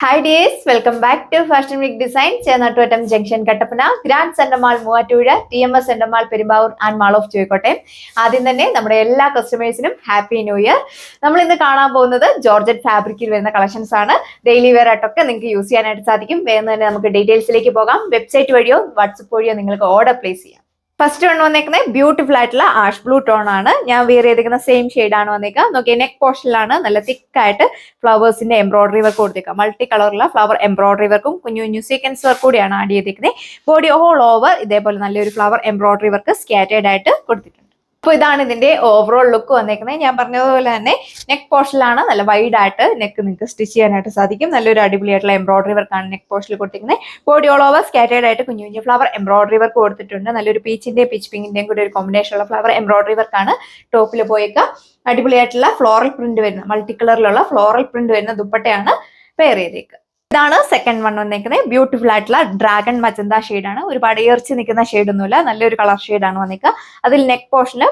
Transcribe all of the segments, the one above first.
Hi dears, welcome back to Fashion Week Design, Chenattuvattam Junction, Kattapana, Grand Center Mall, Moovattuzha, TMS Center Mall, Perumbaur and Mall of Kozhikode. ആദ്യം തന്നെ നമ്മുടെ എല്ലാ കസ്റ്റമേഴ്സിനും happy new year. നമ്മൾ ഇന്ന് കാണാൻ പോകുന്നത് georgette ഫാബ്രിക്കിൽ വരുന്ന കളക്ഷൻസ് ആണ്. ഡെയിലി വെയർ ആയിട്ടൊക്കെ നിങ്ങൾക്ക് യൂസ് ചെയ്യാനായിട്ട് സാധിക്കും. വേഗം തന്നെ നമുക്ക് ഡീറ്റെയിൽസിലേക്ക് പോകാം. വെബ്സൈറ്റ് വഴിയോ വാട്സ്ആപ്പ് വഴിയോ നിങ്ങൾക്ക് ഓർഡർ പ്ലേസ് ചെയ്യാം. ഫസ്റ്റ് വൺ വന്നേക്കുന്നത് ബ്യൂട്ടിഫുൾ ആയിട്ടുള്ള ആഷ് ബ്ലൂ ടോൺ ആണ്. ഞാൻ വെയർ ചെയ്തിരിക്കുന്ന സെയിം ഷെയ്ഡ് ആണ് വന്നേക്കുക. നോക്കിയ നെക്ക് പോർഷനിലാണ് നല്ല തിക്ക് ആയിട്ട് ഫ്ലവേഴ്സിന്റെ എംബ്രോയിഡറി വർക്ക് കൊടുത്തേക്കുക. മൾട്ടി കളറുള്ള ഫ്ലവർ എംബ്രോയിഡറി വർക്കും കുഞ്ഞു കുഞ്ഞു സീക്വൻസ് വർക്ക് കൂടിയാണ് ആഡ് ചെയ്തിരിക്കുന്നത്. ബോഡി ഓൾ ഓവർ ഇതേപോലെ നല്ലൊരു ഫ്ലവർ എംബ്രോയിഡറി വർക്ക് സ്കാറ്റേർഡ് ആയിട്ട് കൊടുത്തിട്ടുണ്ട്. അപ്പോൾ ഇതാണ് ഇതിന്റെ ഓവറോൾ ലുക്ക് വന്നേക്കുന്നത്. ഞാൻ പറഞ്ഞതുപോലെ തന്നെ നെക്ക് പോർഷനിലാണ് നല്ല വൈഡ് ആയിട്ട് നെക്ക് നിങ്ങൾക്ക് സ്റ്റിച്ച് ചെയ്യാനായിട്ട് സാധിക്കും. നല്ലൊരു അടിപൊളിയായിട്ടുള്ള എംബ്രോയിഡറി വർക്കാണ് നെക്ക് പോർഷനിൽ കൊടുത്തിരിക്കുന്നത്. ബോഡി ഓൾ ഓവർ സ്കാറ്റേർഡ് ആയിട്ട് കുഞ്ഞു കുഞ്ഞു ഫ്ലവർ എംബ്രോയിഡറി വർക്ക് കൊടുത്തിട്ടുണ്ട്. നല്ലൊരു പീച്ചിന്റെയും പീച്ച് പിങ്കിന്റെയും കൂടി ഒരു കോമ്പിനേഷൻ ഉള്ള ഫ്ലവർ എംബ്രോയിഡറി വർക്കാണ് ടോപ്പിൽ പോയേക്കുക. അടിപൊളിയായിട്ടുള്ള ഫ്ലോറൽ പ്രിന്റ് വരുന്ന മൾട്ടി കളറിലുള്ള ഫ്ലോറൽ പ്രിന്റ് വരുന്ന ദുപ്പട്ടയാണ് പെയർ ചെയ്തേക്കുക. ഇതാണ് സെക്കൻഡ് വൺ വന്നേക്കുന്നത്. ബ്യൂട്ടിഫുൾ ആയിട്ടുള്ള ഡ്രാഗൺ മജന്ത ഷെയ്ഡാണ്. ഒരുപാട് ഏർച്ച് നിൽക്കുന്ന ഷെയ്ഡ് ഒന്നുമില്ല, നല്ലൊരു കളർ ഷെയ്ഡാണ് വന്നേക്കുക. അതിൽ നെക്ക് പോർഷന്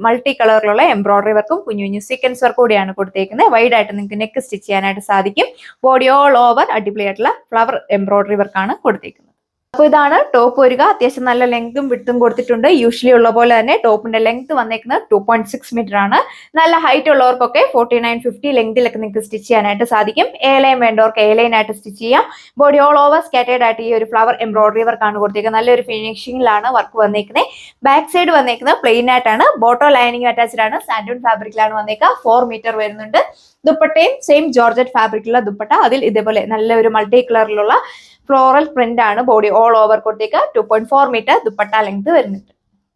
മൾട്ടി കളറിലുള്ള എംബ്രോയിഡറി വർക്കും കുഞ്ഞു കുഞ്ഞു സീക്വൻസ് വർക്ക് കൂടിയാണ് കൊടുത്തേക്കുന്നത്. വൈഡ് ആയിട്ട് നിങ്ങൾക്ക് നെക്ക് സ്റ്റിച്ച് ചെയ്യാനായിട്ട് സാധിക്കും. ബോഡി ഓൾ ഓവർ അടിപൊളിയായിട്ടുള്ള ഫ്ലവർ എംബ്രോയിഡറി വർക്കാണ് കൊടുത്തേക്കുന്നത്. അപ്പോൾ ഇതാണ് ടോപ്പ് വരിക. അത്യാവശ്യം നല്ല ലെങ്തും വിഡ്ത്തും കൊടുത്തിട്ടുണ്ട്. യൂഷ്വലി ഉള്ള പോലെ തന്നെ ടോപ്പിന്റെ ലെങ്ത് വന്നേക്കുന്നത് 2.6 മീറ്റർ ആണ്. നല്ല ഹൈറ്റ് ഉള്ളവർക്കൊക്കെ 49-50 ലെങ്തിലൊക്കെ നിങ്ങൾക്ക് സ്റ്റിച്ച് ചെയ്യാനായിട്ട് സാധിക്കും. എ ലൈൻ വേണ്ടവർക്ക് എ ലൈൻ ആയിട്ട് സ്റ്റിച്ച് ചെയ്യാം. ബോഡി ഓൾ ഓവർ സ്കാറ്റേർഡ് ആയിട്ട് ഈ ഒരു ഫ്ലവർ എംബ്രോയിഡറി വർക്കാണ് കൊടുത്തേക്കുന്നത്. നല്ലൊരു ഫിനിഷിംഗിലാണ് വർക്ക് വന്നേക്കുന്നത്. ബാക്ക് സൈഡ് വന്നേക്കുന്നത് പ്ലെയിൻ ആയിട്ടാണ്. ബോട്ടോ ലൈനിങ് അറ്റാച്ച്ഡ് ആണ്. സാൻഡൂൺ ഫാബ്രിക്കിലാണ് വന്നേക്കുക. 4 മീറ്റർ വരുന്നുണ്ട്. ദുപ്പട്ടയും സെയിം ജോർജറ്റ് ഫാബ്രിക്കുള്ള ദുപ്പട്ട. അതിൽ ഇതേപോലെ നല്ലൊരു മൾട്ടി കളറിലുള്ള ഫ്ലോറൽ പ്രിന്റ് ആണ് ബോഡി ഓൾ ഓവർ കൊടുത്തേക്ക്. 2.4 മീറ്റർ ദുപ്പട്ട ലെങ്ത് വരുന്നുണ്ട്.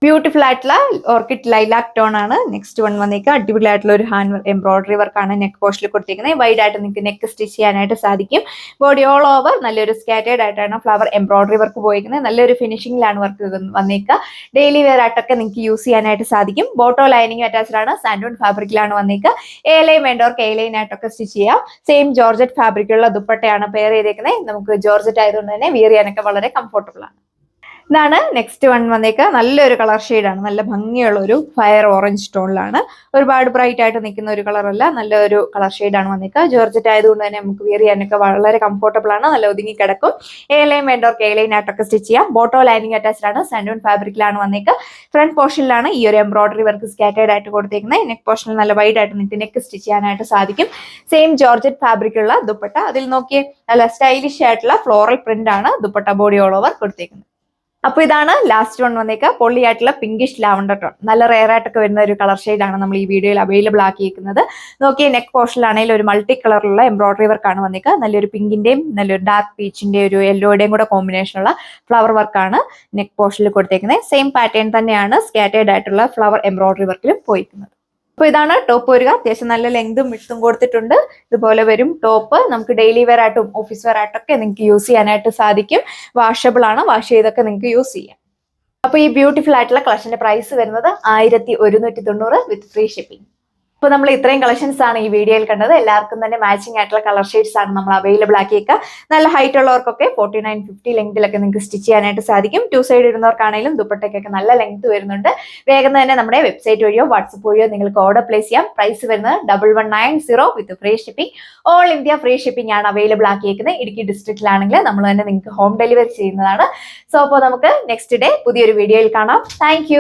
ബ്യൂട്ടിഫുൾ ആയിട്ടുള്ള ഓർക്കിഡ് ലൈലാക് ടോൺ ആണ് നെക്സ്റ്റ് വൺ വന്നേക്കുക. അടിപൊളി ആയിട്ടുള്ള ഒരു ഹാൻഡ് എംബ്രോയിഡറി വർക്കാണ് നെക്ക് പോർഷനിൽ കൊടുത്തിരിക്കുന്നത്. വൈഡ് ആയിട്ട് നിങ്ങൾക്ക് നെക്ക് സ്റ്റിച്ച് ചെയ്യാനായിട്ട് സാധിക്കും. ബോഡി ഓൾ ഓവർ നല്ലൊരു സ്കാറ്റേർഡ് ആയിട്ടാണ് ഫ്ലവർ എംബ്രോയിഡറി വർക്ക് പോയിരിക്കുന്നത്. നല്ലൊരു ഫിനിഷിംഗിലാണ് വർക്ക് വന്നേക്കുക. ഡെയിലി വെയർ ആയിട്ടൊക്കെ നിങ്ങൾക്ക് യൂസ് ചെയ്യാനായിട്ട് സാധിക്കും. ബോട്ടോ ലൈനിങ് അറ്റാച്ച്ഡ് ആണ്. സാൻഡൂൺ ഫാബ്രിക്കിലാണ് വന്നേക്കുക. എ ലൈൻ വേണ്ടവർക്ക് എ ലൈൻ ആയിട്ടൊക്കെ സ്റ്റിച്ച് ചെയ്യാം. സെയിം ജോർജറ്റ് ഫാബ്രിക്കുള്ള ദുപ്പട്ടയാണ് പെയർ ചെയ്തേക്കുന്നത്. നമുക്ക് ജോർജറ്റ് ആയതുകൊണ്ട് തന്നെ വിയർ ചെയ്യാനൊക്കെ വളരെ കംഫർട്ടബിൾ ആണ്. ഇതാണ് നെക്സ്റ്റ് വൺ വന്നേക്കുക. നല്ലൊരു കളർ ഷെയ്ഡാണ്. നല്ല ഭംഗിയുള്ള ഒരു ഫയർ ഓറഞ്ച് ടോണിലാണ്. ഒരുപാട് ബ്രൈറ്റ് ആയിട്ട് നിൽക്കുന്ന ഒരു കളറല്ല, നല്ലൊരു കളർ ഷെയ്ഡാണ് വന്നേക്കുക. ജോർജറ്റ് ആയതുകൊണ്ട് തന്നെ നമുക്ക് വിയർ ചെയ്യാനൊക്കെ വളരെ കംഫർട്ടബിൾ ആണ്. നല്ല ഒതുങ്ങി കിടക്കും. എ ലൈൻ വേണ്ടവർക്ക് എ ലൈൻ ആയിട്ടൊക്കെ സ്റ്റിച്ച് ചെയ്യാം. ബോട്ടോ ലൈനിങ് അറ്റാച്ച്ഡ് ആണ്. സാൻഡൂൺ ഫാബ്രിക്കിലാണ് വന്നേക്കുക. ഫ്രണ്ട് പോർഷനിലാണ് ഈ ഒരു എംബ്രോയിഡറി വർക്ക് സ്കാറ്റേർഡ് ആയിട്ട് കൊടുത്തേക്കുന്നത്. നെക്ക് പോർഷനിൽ നല്ല വൈഡ് ആയിട്ട് നിങ്ങൾക്ക് നെക്ക് സ്റ്റിച്ച് ചെയ്യാനായിട്ട് സാധിക്കും. സെയിം ജോർജറ്റ് ഫാബ്രിക്കുള്ള ദുപ്പട്ട. അതിൽ നോക്കിയേ നല്ല സ്റ്റൈലിഷ് ആയിട്ടുള്ള ഫ്ലോറൽ പ്രിന്റ് ആണ് ദുപ്പട്ട ബോഡി ഓൾ ഓവർ കൊടുത്തേക്കുന്നത്. അപ്പൊ ഇതാണ് ലാസ്റ്റ് വൺ വന്നേക്കുക. പൊള്ളിയായിട്ടുള്ള പിങ്കിഷ് ലാവണ്ടർ ടോൺ. നല്ല റെയർ ആയിട്ടൊക്കെ വരുന്ന ഒരു കളർ ഷെയ്ഡാണ് നമ്മൾ ഈ വീഡിയോയിൽ അവൈലബിൾ ആക്കിയിരിക്കുന്നത്. നോക്കിയ നെക്ക് പോർഷനിലാണെങ്കിൽ ഒരു മൾട്ടി കളറിലുള്ള എംബ്രോയിഡറി വർക്കാണ് വന്നേക്കുക. നല്ലൊരു പിങ്കിന്റെയും നല്ലൊരു ഡാർക്ക് പീച്ചിന്റെ ഒരു യെല്ലോയുടെയും കൂടെ കോമ്പിനേഷനുള്ള ഫ്ലവർ വർക്കാണ് നെക്ക് പോർഷനിൽ കൊടുത്തേക്കുന്നത്. സെയിം പാറ്റേൺ തന്നെയാണ് സ്കാറ്റേർഡ് ആയിട്ടുള്ള ഫ്ലവർ എംബ്രോയിഡറി വർക്കിലും പോയിരിക്കുന്നത്. അപ്പോൾ ഇതാണ് ടോപ്പ് വരിക. അത്യാവശ്യം നല്ല ലെങ്തും വിഡ്ത്തും കൊടുത്തിട്ടുണ്ട്. ഇതുപോലെ വരും ടോപ്പ്. നമുക്ക് ഡെയിലി വെയർ ആയിട്ടും ഓഫീസ് വെയർ ആയിട്ടൊക്കെ നിങ്ങൾക്ക് യൂസ് ചെയ്യാനായിട്ട് സാധിക്കും. വാഷബിൾ ആണ്. വാഷ് ചെയ്തൊക്കെ നിങ്ങൾക്ക് യൂസ് ചെയ്യാം. അപ്പോൾ ഈ ബ്യൂട്ടിഫുൾ ആയിട്ടുള്ള കളക്ഷന്റെ പ്രൈസ് വരുന്നത് 1190 വിത്ത് ഫ്രീ ഷിപ്പിംഗ്. അപ്പോൾ നമ്മൾ ഇത്രയും കളക്ഷൻസ് ആണ് ഈ വീഡിയോയിൽ കണ്ടത്. എല്ലാവർക്കും തന്നെ മാച്ചിങ് ആയിട്ടുള്ള കളർ ഷെയ്ഡ്സ് ആണ് നമ്മൾ അവൈലബിൾ ആക്കിയേക്കുക. നല്ല ഹൈറ്റ് ഉള്ളവർക്കൊക്കെ 49-50 ലെങ്തിലൊക്കെ നിങ്ങൾക്ക് സ്റ്റിച്ച് ചെയ്യാനായിട്ട് സാധിക്കും. 2 സൈഡ് ഇടുന്നവർക്കാണെങ്കിലും ദുപ്പട്ടയ്ക്കൊക്കെ നല്ല ലെങ്ത് വരുന്നുണ്ട്. വേഗം തന്നെ നമ്മുടെ വെബ്സൈറ്റ് വഴിയോ വാട്സ്ആപ്പ് വഴിയോ നിങ്ങൾക്ക് ഓർഡർ പ്ലേസ് ചെയ്യാം. പ്രൈസ് വരുന്നത് 1190 വിത്ത് free shipping. All India free shipping ആണ് അവൈലബിൾ ആക്കിയേക്കുന്നത്. ഇടുക്കി ഡിസ്ട്രിക്റ്റിലാണെങ്കിൽ നമ്മൾ തന്നെ നിങ്ങൾക്ക് ഹോം ഡെലിവറി ചെയ്യുന്നതാണ്. സോ അപ്പോൾ നമുക്ക് നെക്സ്റ്റ് ഡേ പുതിയൊരു വീഡിയോയിൽ കാണാം. താങ്ക്